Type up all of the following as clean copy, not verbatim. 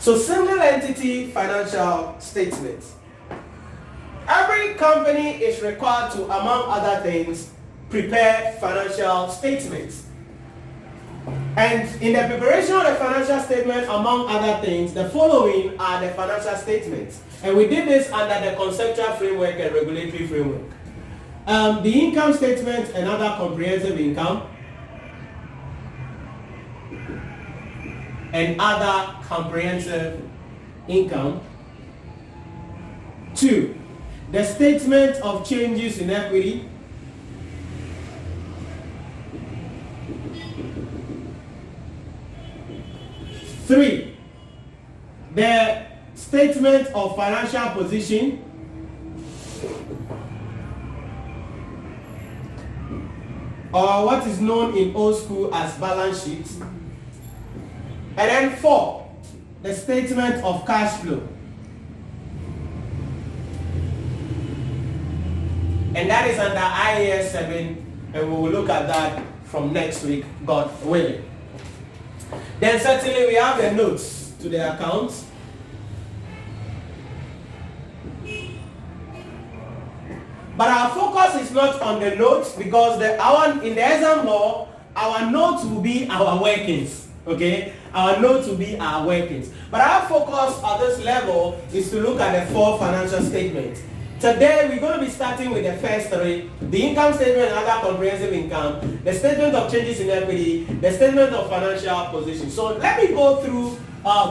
So single entity financial statements. Every company is required to, among other things, prepare financial statements. And in the preparation of the financial statement, among other things, the following are the financial statements. And we did this under the conceptual framework and regulatory framework. The income statement and other comprehensive income and other comprehensive income. 2, the statement of changes in equity. 3, the statement of financial position. 4, what is known in old school as balance sheet. And then 4, the statement of cash flow. And that is under IAS 7, and we will look at that from next week, God willing. Then certainly we have the notes to the accounts. But our focus is not on the notes, because in the exam law, our notes will be our workings. Okay? Our notes will be our workings. But our focus at this level is to look at the 4 financial statements. Today we're going to be starting with the first 3, the income statement and other comprehensive income, the statement of changes in equity, the statement of financial position. So let me go through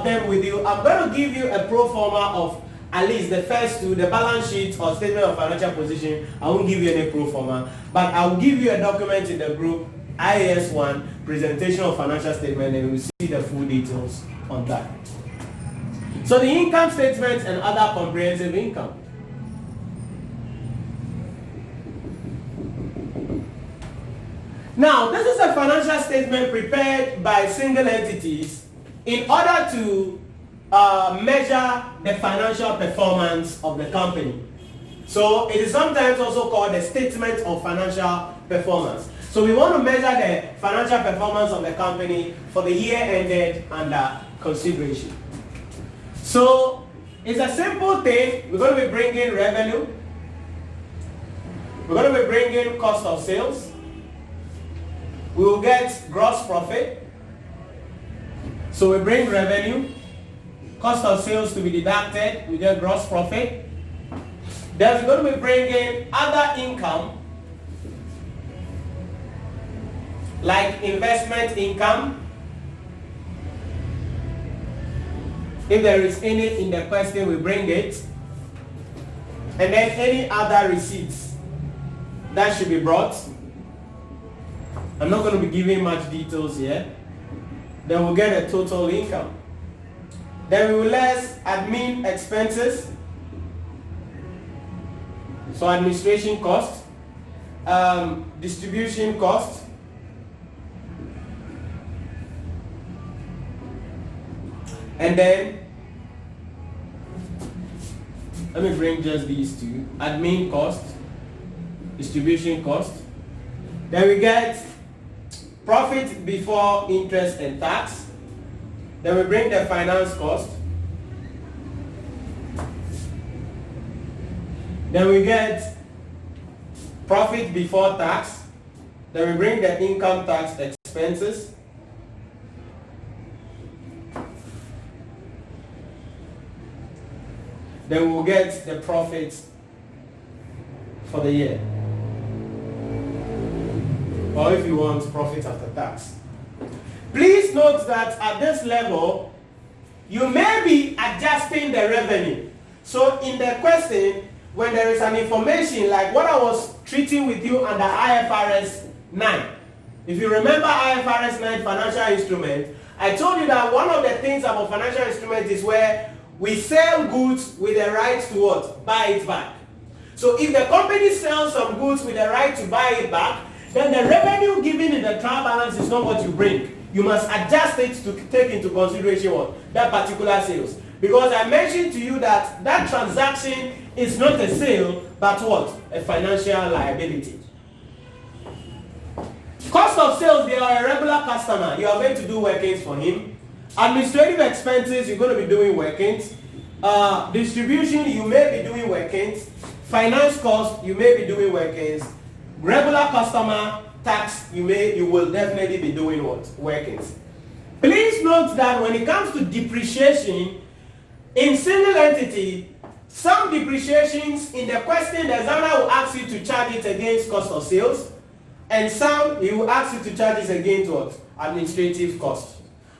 them with you. I'm going to give you a pro forma of at least the first 2, the balance sheet or statement of financial position. I won't give you any pro forma, but I will give you a document in the group, IAS 1, presentation of financial statement, and we will see the full details on that. So the income statement and other comprehensive income. Now, this is a financial statement prepared by single entities in order to measure the financial performance of the company. So it is sometimes also called the statement of financial performance. So we want to measure the financial performance of the company for the year ended under consideration. So it's a simple thing. We're going to be bringing revenue. We're going to be bringing cost of sales. We will get gross profit. So we bring revenue, cost of sales to be deducted, we get gross profit. Then we're going to be bringing other income, like investment income, if there is any in the question, we bring it. And then any other receipts that should be brought. I'm not going to be giving much details here. Then we'll get a total income. Then we will less admin expenses. So administration cost, distribution cost, and then let me bring just these 2: admin cost, distribution cost. Then we get profit before interest and tax. Then we bring the finance cost. Then we get profit before tax. Then we bring the income tax expenses. Then we'll get the profits for the year. Or if you want, profit after tax. Please note that at this level, you may be adjusting the revenue. So in the question, when there is an information like what I was treating with you under IFRS 9, if you remember IFRS 9 financial instrument, I told you that one of the things about financial instrument is where we sell goods with the right to what? Buy it back. So if the company sells some goods with the right to buy it back, then the revenue given in the trial balance is not what you bring. You must adjust it to take into consideration what? That particular sales. Because I mentioned to you that that transaction is not a sale, but what? A financial liability. Cost of sales, they are a regular customer. You are going to do workings for him. Administrative expenses, you're going to be doing workings. Distribution, you may be doing workings. Finance cost, you may be doing workings. Regular customer tax, you will definitely be doing what? Workings. Please note that when it comes to depreciation, in single entity, some depreciations in the question, the examiner will ask you to charge it against cost of sales, and some he will ask you to charge it against what? Administrative cost.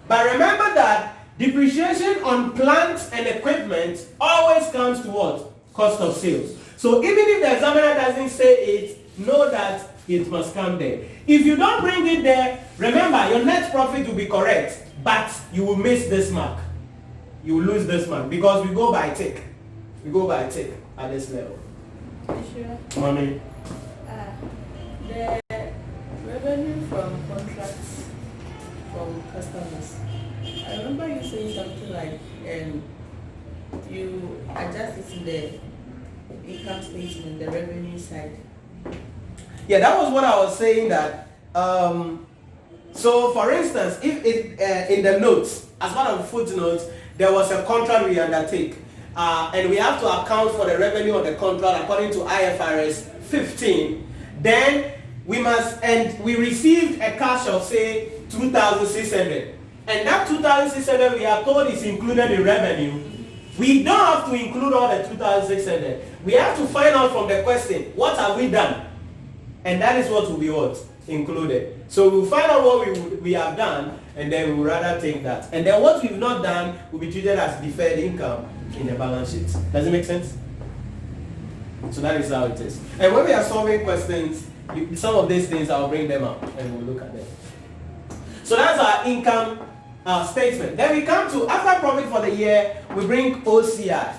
But remember that depreciation on plant and equipment always comes to what? Cost of sales. So even if the examiner doesn't say it, know that it must come there. If you don't bring it there, remember your net profit will be correct, but you will miss this mark. You will lose this mark because we go by tick. We go by tick at this level. Sure. Money. The revenue from contracts from customers. I remember you saying something like you adjust it in the income statement, the revenue side. Yeah, that was what I was saying that, so for instance, if it, in the notes, as part of the footnotes, there was a contract we undertake, and we have to account for the revenue of the contract according to IFRS 15, then we must, and we received a cash of say 2,600, and that 2,600 we are told is included in revenue. We don't have to include all the 2,600. We have to find out from the question, what have we done? And that is what will be what? Included. So we'll find out what we have done, and then we will rather take that. And then what we've not done will be treated as deferred income in the balance sheet. Does it make sense? So that is how it is. And when we are solving questions, some of these things I'll bring them up and we'll look at them. So that's our income statement. Then we come to, after profit for the year, we bring OCI.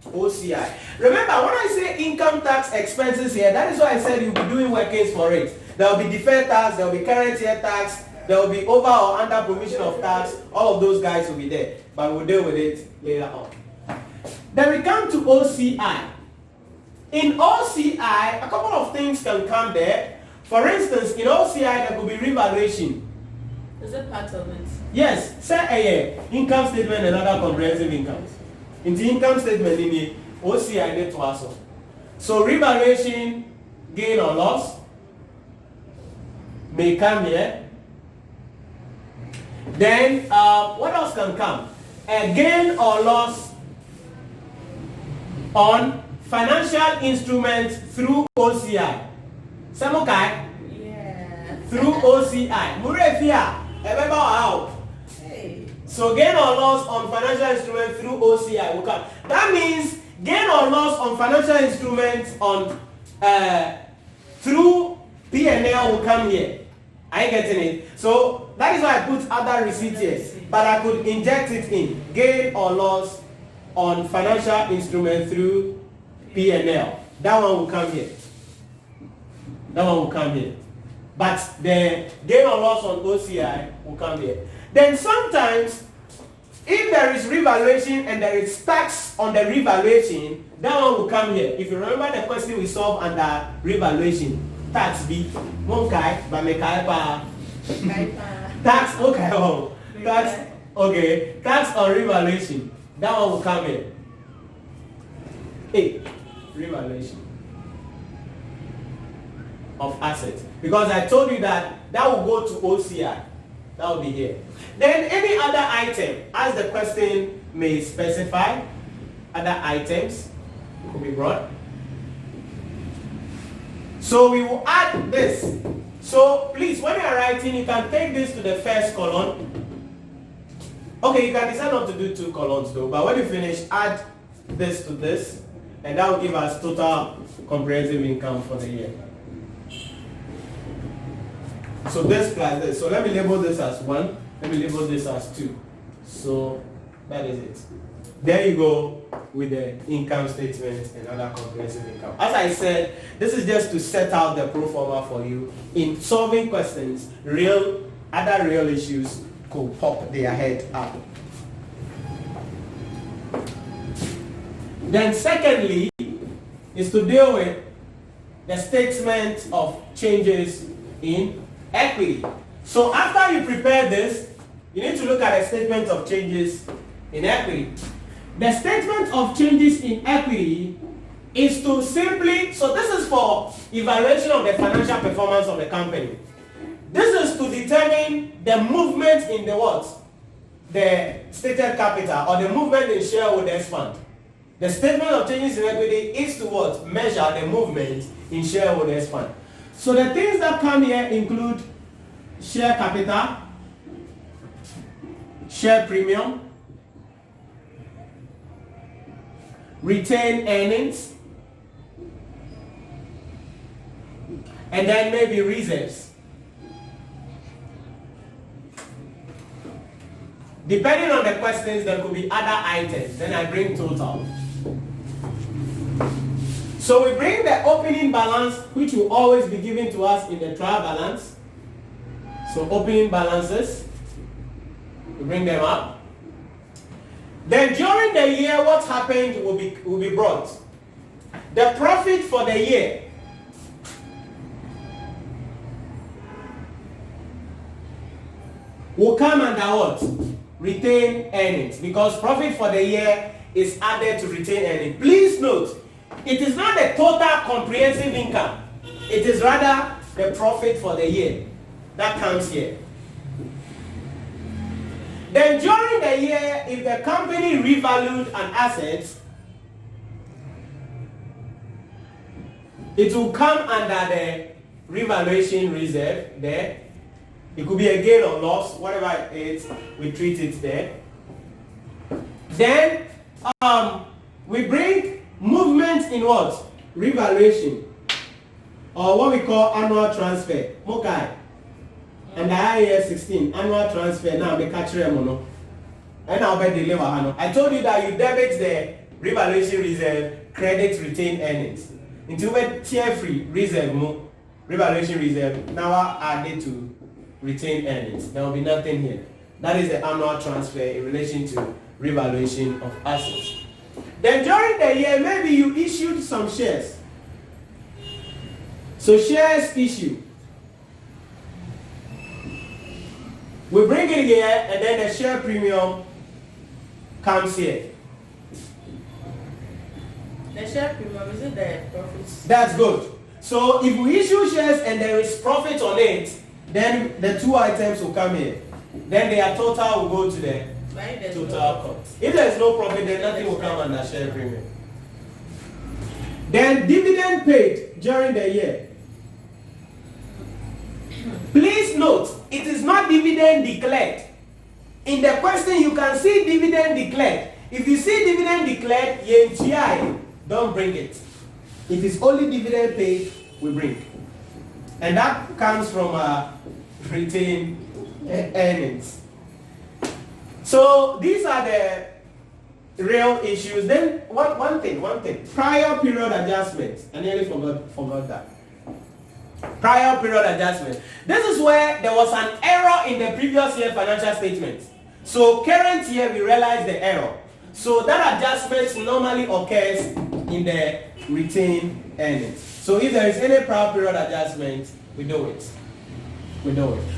OCI. Remember, when I say income tax expenses here, that is why I said you'll be doing workings for it. There will be deferred tax, there will be current year tax, there will be over or under provision of tax. All of those guys will be there, but we'll deal with it later on. Then we come to OCI. In OCI, a couple of things can come there. For instance, in OCI, there could be revaluation. Is it part of it? Yes, say income statement and other comprehensive income. In the income statement, in the OCI, net also. So revaluation, gain or loss may come here. Then what else can come? A gain or loss on financial instruments through OCI. Samukai? Yeah. Through OCI. Murefia. Remember how? So gain or loss on financial instruments through OCI will come. That means gain or loss on financial instruments on through P&L will come here. Are you getting it? So that is why I put other receipts here. But I could inject it in. Gain or loss on financial instruments through P&L. That one will come here. That one will come here. But the gain or loss on OCI will come here. Then sometimes, if there is revaluation and there is tax on the revaluation, that one will come here. If you remember the question we solved under revaluation, tax B, one guy, but me tax, okay, oh, tax, okay, tax on revaluation, that one will come here. A, revaluation of assets, because I told you that will go to OCI. That will be here. Then any other item, as the question may specify, other items could be brought. So we will add this. So please, when you are writing, you can take this to the first column. Okay, you can decide not to do 2 columns though, but when you finish, add this to this, and that will give us total comprehensive income for the year. So this plus this. So let me label this as 1. Let me label this as 2. So that is it. There you go with the income statement and other comprehensive income. As I said, this is just to set out the pro forma for you. In solving questions, other real issues could pop their head up. Then secondly, is to deal with the statement of changes in equity. So after you prepare this, you need to look at a statement of changes in equity. The statement of changes in equity is to simply, so this is for evaluation of the financial performance of the company. This is to determine the movement in the what? The stated capital or the movement in shareholders fund. The statement of changes in equity is to what? Measure the movement in shareholders fund. So the things that come here include share capital, share premium, retained earnings, and then maybe reserves. Depending on the questions, there could be other items. Then I bring total. So we bring the opening balance, which will always be given to us in the trial balance. So opening balances, we bring them up. Then during the year, what happened will be brought. The profit for the year will come under what? Retained earnings, because profit for the year is added to retained earnings. Please note, it is not the total comprehensive income. It is rather the profit for the year that comes here. Then during the year, if the company revalued an asset, it will come under the revaluation reserve there. It could be a gain or loss, whatever it is, we treat it there. Then we bring movement in what? Revaluation, or what we call annual transfer. Okay. And the IAS 16 annual transfer now be catch mono. And I'll be deliver. I told you that you debit the revaluation reserve, credit retained earnings. Until we tier free reserve mo revaluation reserve now added to retained earnings. There will be nothing here. That is the annual transfer in relation to revaluation of assets. Then during the year, maybe you issued some shares. So shares issue. We bring it here, and then the share premium comes here. The share premium, is it the profits? That's good. So if we issue shares and there is profit on it, then the two items will come here. Then their total will go to the total cost. If there is no profit, then nothing will come under share premium. Then dividend paid during the year. Please note, it is not dividend declared. In the question, you can see dividend declared. If you see dividend declared, don't bring it. If it's only dividend paid, we bring. And that comes from retained earnings. So these are the real issues. Then one thing. Prior period adjustment. I nearly forgot that. Prior period adjustment. This is where there was an error in the previous year financial statement. So current year we realize the error. So that adjustment normally occurs in the retained earnings. So if there is any prior period adjustment, we do it.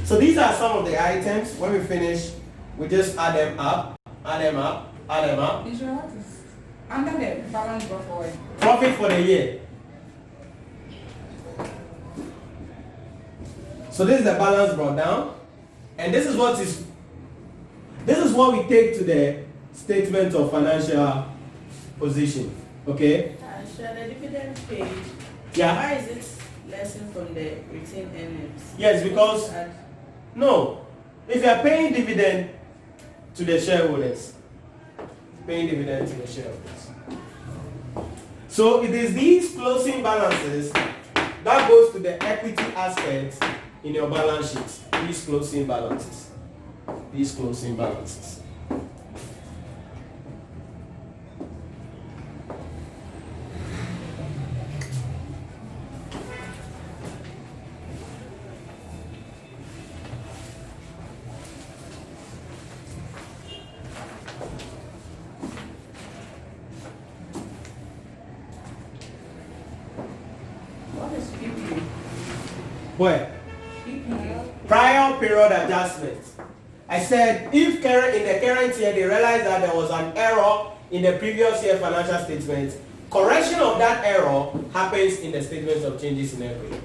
So these are some of the items. When we finish, we just add them up. Nhyira, what is under the balance brought forward? Profit for the year. So this is the balance brought down, and this is what we take to the statement of financial position. Okay? Share the dividend paid. Yeah. Why is it lessened from the retained earnings? Yes, because no, if you are paying dividend to the shareholders, so it is these closing balances that goes to the equity aspect in your balance sheet. These closing balances. What is PPA? Where? PPA. Prior period adjustment. I said if in the current year they realize that there was an error in the previous year financial statement, correction of that error happens in the statements of changes in equity.